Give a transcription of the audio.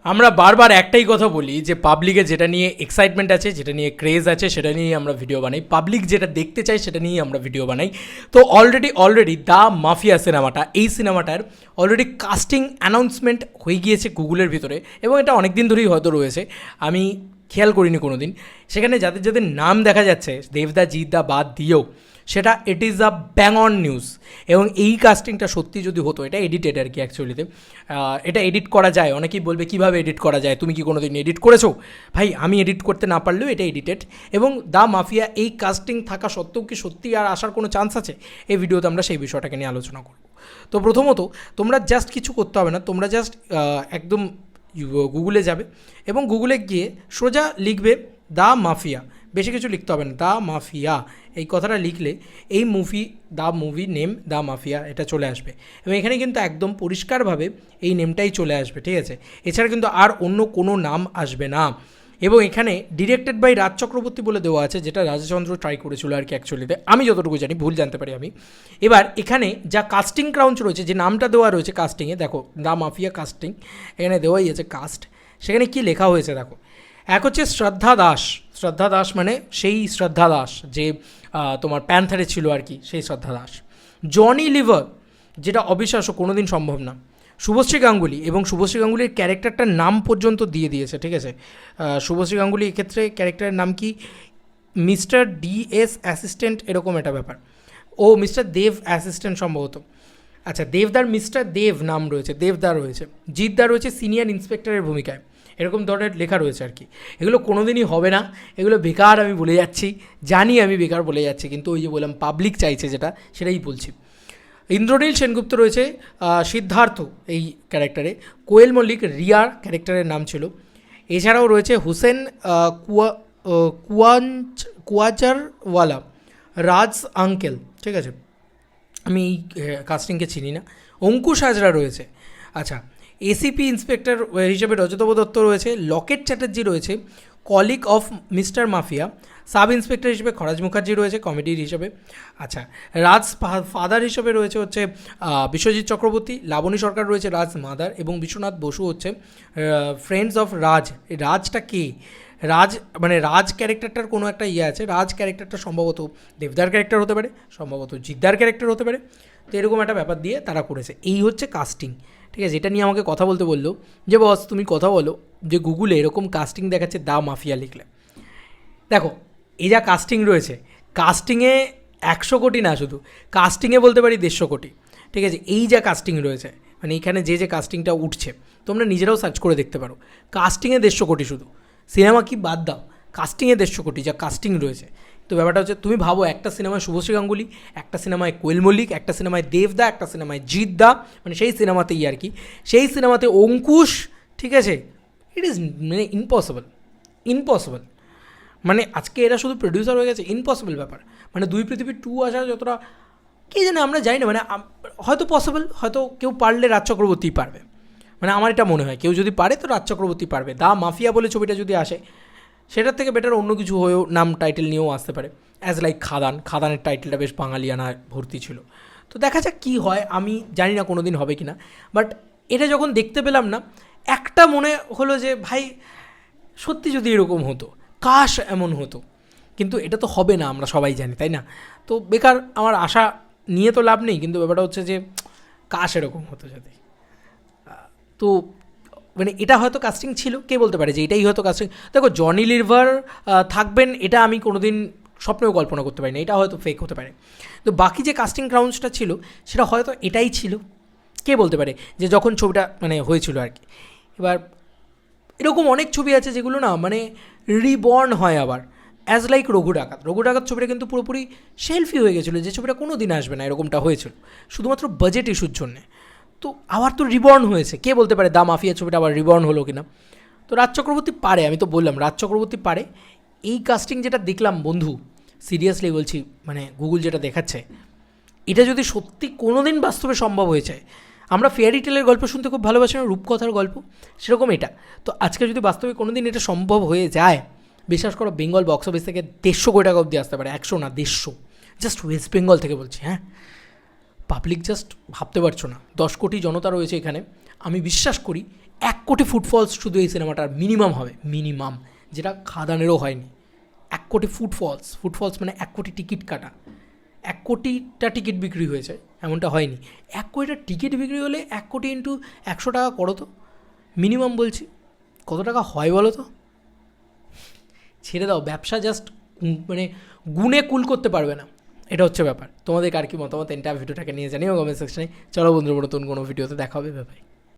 আমরা বারবার একটাই কথা বলি যে পাবলিকের যেটা নিয়ে এক্সাইটমেন্ট আছে, যেটা নিয়ে ক্রেজ আছে, সেটা নিয়ে আমরা ভিডিও বানাই। পাবলিক যেটা দেখতে চাই সেটা নিয়েই আমরা ভিডিও বানাই। তো অলরেডি দ্য মাফিয়া সিনেমাটা, এই সিনেমাটার অলরেডি কাস্টিং অ্যানাউন্সমেন্ট হয়ে গিয়েছে গুগলের ভিতরে, এবং এটা অনেক দিন ধরেই হয়তো রয়েছে, আমি খেয়াল করিনি কোনো দিন। সেখানে যাদের যাদের নাম দেখা যাচ্ছে দেবদা জিতদা বাদ দিয়েও, সেটা it is a bang on news. এবং এই কাস্টিংটা সত্যি যদি হতো, এটা এডিটেড আর কি অ্যাকচুয়ালিতে, এটা এডিট করা যায়। অনেকেই বলবে কীভাবে এডিট করা যায়, তুমি কি কোনো দিন এডিট করেছো? ভাই, আমি এডিট করতে না পারলেও এটা এডিটেড। এবং দ্য মাফিয়া এই কাস্টিং থাকা সত্ত্বেও কি সত্যি আর আসার কোনো চান্স আছে? এই ভিডিওতে আমরা সেই বিষয়টাকে নিয়ে আলোচনা করব। তো প্রথমত, তোমরা জাস্ট কিছু করতে হবে না, তোমরা জাস্ট একদম গুগলে যাবে এবং গুগলে গিয়ে সোজা লিখবে দ্য মাফিয়া। বেশি কিছু লিখতে হবে না, দ্য মাফিয়া এই কথাটা লিখলে এই মুভি নেম দ্য মাফিয়া এটা চলে আসবে, এবং এখানে কিন্তু একদম পরিষ্কারভাবে এই নেমটাই চলে আসবে, ঠিক আছে? এছাড়া কিন্তু আর অন্য কোনো নাম আসবে না। এবং এখানে ডিরেক্টেড বাই রাজ চক্রবর্তী বলে দেওয়া আছে, যেটা রাজচন্দ্র ট্রাই করেছিল আর কি অ্যাকচুয়ালিতে, আমি যতটুকু জানি, ভুল জানতে পারি আমি। এবার এখানে যা কাস্টিং ক্রাউঞ্চ রয়েছে, যে নামটা দেওয়া রয়েছে কাস্টিংয়ে, দেখো দ্য মাফিয়া কাস্টিং এখানে দেওয়াই আছে কাস্ট। সেখানে কি লেখা হয়েছে দেখো, এক হচ্ছে শ্রদ্ধা দাস মানে সেই শ্রদ্ধা দাস যে তোমার প্যান্থারে ছিল আর কি, সেই শ্রদ্ধা দাস। জনি লিভার, যেটা অবিশ্বাস্য, কোনো দিন সম্ভব না। শুভশ্রী গাঙ্গুলি, এবং শুভশ্রী গাঙ্গুলির ক্যারেক্টারটার নাম পর্যন্ত দিয়ে দিয়েছে, ঠিক আছে? শুভশ্রী গাঙ্গুলি এক্ষেত্রে ক্যারেক্টারের নাম কি, মিস্টার ডিএস অ্যাসিস্ট্যান্ট, এরকম একটা ব্যাপার। ও মিস্টার দেব অ্যাসিস্ট্যান্ট সম্ভবত। আচ্ছা, দেবদার মিস্টার দেব নাম রয়েছে, দেবদা রয়েছে। জিতদা রয়েছে সিনিয়র ইন্সপেক্টরের ভূমিকায়, এরকম ধরনের লেখা রয়েছে আর কি। এগুলো কোনো দিনই হবে না, এগুলো বেকার, আমি বলে যাচ্ছি, জানি আমি বেকার বলে যাচ্ছি, কিন্তু ওই যে বললাম পাবলিক চাইছে যেটা, সেটাই বলছি। ইন্দ্রনীল সেনগুপ্ত রয়েছে সিদ্ধার্থ এই ক্যারেক্টারে, কোয়েল মল্লিক রিয়ার ক্যারেক্টারের নাম ছিল। এছাড়াও রয়েছে হুসেন কুয়াচারওয়ালা, রাজ আঙ্কেল, ঠিক আছে? আমি এই কাস্টিংকে চিনি না। অঙ্কুশ হাজরা রয়েছে। আচ্ছা, এসিপি ইন্সপেক্টর হিসেবে রজতব দত্ত রয়েছে। লকেট চ্যাটার্জি রয়েছে, colleague of mister mafia. Sub inspector হিসেবে খরাজ মুখার্জি রয়েছে কমেডির হিসেবে। আচ্ছা, রাজ ফাদার হিসেবে রয়েছে হচ্ছে বিশ্বজিৎ চক্রবর্তী। লাবণী সরকার রয়েছে রাজ মাদার, এবং বিশ্বনাথ বসু হচ্ছে ফ্রেন্ডস অফ রাজ। এই রাজটা কে? রাজ মানে রাজ ক্যারেক্টারটার কোনো একটা ইয়ে আছে, রাজ ক্যারেক্টারটা সম্ভবত দেবদার ক্যারেক্টার হতে পারে, সম্ভবত জিদ্দার ক্যারেক্টার হতে পারে। তো এরকম একটা ব্যাপার দিয়ে তারা করেছে। এই হচ্ছে কাস্টিং, ঠিক আছে? এটা নিয়ে আমাকে কথা বলতে বললো যে বস তুমি কথা বলো যে গুগলে এরকম কাস্টিং দেখাচ্ছে দ্য মাফিয়া লিখলে। দেখো, এই যা কাস্টিং রয়েছে, কাস্টিংয়ে 100 কোটি না, শুধু কাস্টিংয়ে বলতে পারি 150 কোটি, ঠিক আছে? এই যা কাস্টিং রয়েছে, মানে এখানে যে কাস্টিংটা উঠছে, তোমরা নিজেরাও সার্চ করে দেখতে পারো, কাস্টিংয়ে 150 কোটি শুধু। সিনেমা কি বাদ দাও, কাস্টিংয়ে 150 কোটি যা কাস্টিং রয়েছে। তো ব্যাপারটা হচ্ছে, তুমি ভাবো, একটা সিনেমায় শুভশ্রী গাঙ্গুলি, একটা সিনেমায় কোয়েল মল্লিক, একটা সিনেমায় দেবদা, একটা সিনেমায় জিতদা, মানে সেই সিনেমাতেই আর কি, সেই সিনেমাতে অঙ্কুশ, ঠিক আছে? ইট ইজ মানে ইম্পসিবল। মানে আজকে এরা শুধু প্রডিউসার হয়ে গেছে, ইম্পসিবল ব্যাপার। মানে দুই পৃথিবী 2 আসা যতটা কে জানে, আমরা জানি না। মানে হয়তো পসিবল, হয়তো কেউ পারলে রাজ চক্রবর্তীই পারবে, মানে আমার এটা মনে হয়, কেউ যদি পারে তো রাজ চক্রবর্তী পারবে। দ্য মাফিয়া বলে ছবিটা যদি আসে, সেটার থেকে বেটার অন্য কিছু হয়েও নাম টাইটেল নিয়েও আসতে পারে, অ্যাজ লাইক খাদানের টাইটেলটা বেশ বাঙালিয়ানা ভর্তি ছিল। তো দেখা যাক কী হয়, আমি জানি না কোনো দিন হবে কি না, বাট এটা যখন দেখতে পেলাম না, একটা মনে হলো যে ভাই, সত্যি যদি এরকম হতো, কাশ এমন হতো। কিন্তু এটা তো হবে না, আমরা সবাই জানি, তাই না? তো বেকার আমার আশা নিয়ে তো লাভ নেই, কিন্তু ব্যাপারটা হচ্ছে যে কাশ এরকম হতো যদি। তো মানে এটা হয়তো কাস্টিং ছিল, কে বলতে পারে যে এটাই হয়তো কাস্টিং। দেখো, জনি লিভার থাকবেন এটা আমি কোনো দিন স্বপ্নেও কল্পনা করতে পারি না, এটা হয়তো ফেক হতে পারে। তো বাকি যে কাস্টিং ক্রাউন্সটা ছিল, সেটা হয়তো এটাই ছিল, কে বলতে পারে, যে যখন ছবিটা মানে হয়েছিল আর কি। এবার এরকম অনেক ছবি আছে যেগুলো না মানে রিবর্ন হয় আবার, অ্যাজ লাইক রঘু ডাকাত ছবিটা কিন্তু পুরোপুরি শেলফি হয়ে গেছিলো, যে ছবিটা কোনো দিন আসবে না, এরকমটা হয়েছিল শুধুমাত্র বাজেট ইস্যুর জন্যে। তো আবার তো রিবর্ন হয়েছে, কে বলতে পারে দ্য মাফিয়া ছবিটা আবার রিবর্ন হলো কিনা। তো রাজ চক্রবর্তী পারে, আমি তো বললাম রাজ চক্রবর্তী পারে। এই কাস্টিং যেটা দেখলাম বন্ধু, সিরিয়াসলি বলছি, মানে গুগল যেটা দেখাচ্ছে, এটা যদি সত্যি কোনো দিন বাস্তবে সম্ভব হয়ে যায়, আমরা ফেয়ারি টেলের গল্প শুনতে খুব ভালোবাসি না, রূপকথার গল্প, সেরকম এটা। তো আজকে যদি বাস্তবে কোনো দিন এটা সম্ভব হয়ে যায়, বিশ্বাস করো বেঙ্গল বক্স অফিস থেকে 150 কোটি টাকা অবধি আসতে পারে, 100 না 150, জাস্ট ওয়েস্ট বেঙ্গল থেকে বলছি, হ্যাঁ। পাবলিক জাস্ট ভাবতে পারছো না, 10 কোটি জনতা রয়েছে এখানে, আমি বিশ্বাস করি 1 কোটি ফুটফলস শুধু এই সিনেমাটার মিনিমাম হবে, মিনিমাম, যেটা খাদানেরও হয়নি। 1 কোটি ফুটফলস মানে 1 কোটি টিকিট কাটা, 1 কোটিটা টিকিট বিক্রি হয়েছে এমনটা হয়নি। 1 কোটিটা টিকিট বিক্রি হলে 1 কোটি ইন্টু 100 টাকা করো তো, মিনিমাম বলছি, কত টাকা হয় বলো তো? ছেড়ে দাও, ব্যবসা জাস্ট মানে গুণে কুল করতে পারবে না, এটা হচ্ছে ব্যাপার। তোমাদের আর কি মতামত, এন্টার ভিডিওটাকে নিয়ে জানিও কমেন্ট সেকশনে। চলো বন্ধুরা, নতুন কোনো ভিডিওতে দেখা হবে, ব্যাপারে।